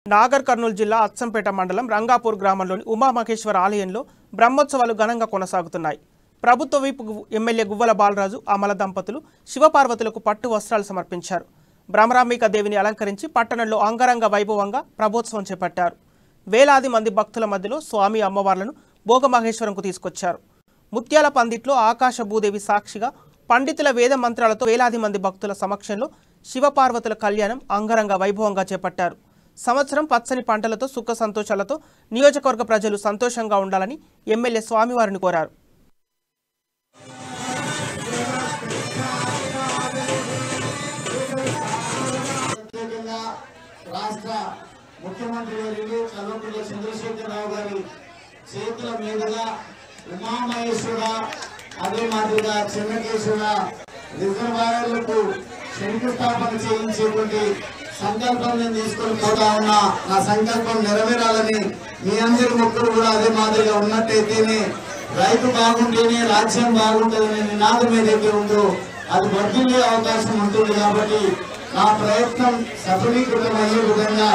నాగర్ కర్నూలు జిల్లా అచ్చంపేట మండలం రంగాపూర్ గ్రామంలోని ఉమామహేశ్వర ఆలయంలో బ్రహ్మోత్సవాలు ఘనంగా కొనసాగుతున్నాయి. ప్రభుత్వ విప్ ఎమ్మెల్యే గువ్వల బాలరాజు అమల దంపతులు శివపార్వతులకు పట్టు వస్త్రాలు సమర్పించారు. బ్రహ్మరాంబిక దేవిని అలంకరించి పట్టణంలో అంగరంగ వైభవంగా ప్రభోత్సవం చేపట్టారు. వేలాది మంది భక్తుల మధ్యలో స్వామి అమ్మవార్లను భోగమహేశ్వరంకు తీసుకొచ్చారు. ముత్యాల పందిట్లో ఆకాశ భూదేవి సాక్షిగా పండితుల వేద మంత్రాలతో వేలాది మంది భక్తుల సమక్షంలో శివపార్వతుల కళ్యాణం అంగరంగ వైభవంగా చేపట్టారు. సంవత్సరం పచ్చని పంటలతో సుఖ సంతోషాలతో నియోజకవర్గ ప్రజలు సంతోషంగా ఉండాలని ఎమ్మెల్యే స్వామివారిని కోరారు. రాష్ట్ర ముఖ్యమంత్రి వర్యులు కల్వకుంట్ల చంద్రశేఖరరావు గారి చేతుల మీదుగా ఉమామహేశ్వర అదే మాదిరిగా చెన్నకేశ్వర రిజర్వాయర్లకు శంకుస్థాపన చేయించేటువంటి సంకల్పం నేను తీసుకొని పోతా ఉన్నా. నా సంకల్పం నెరవేరాలని మీ అందరి మొక్కులు కూడా అదే మాదిరిగా ఉన్నట్టయితేనే రైతు బాగుంటేనే రాజ్యం బాగుంటుందనే నినాదం ఏదైతే ఉందో అది వర్ధిల్లే అవకాశం ఉంటుంది. కాబట్టి నా ప్రయత్నం సఫలీకృతమయ్యే విధంగా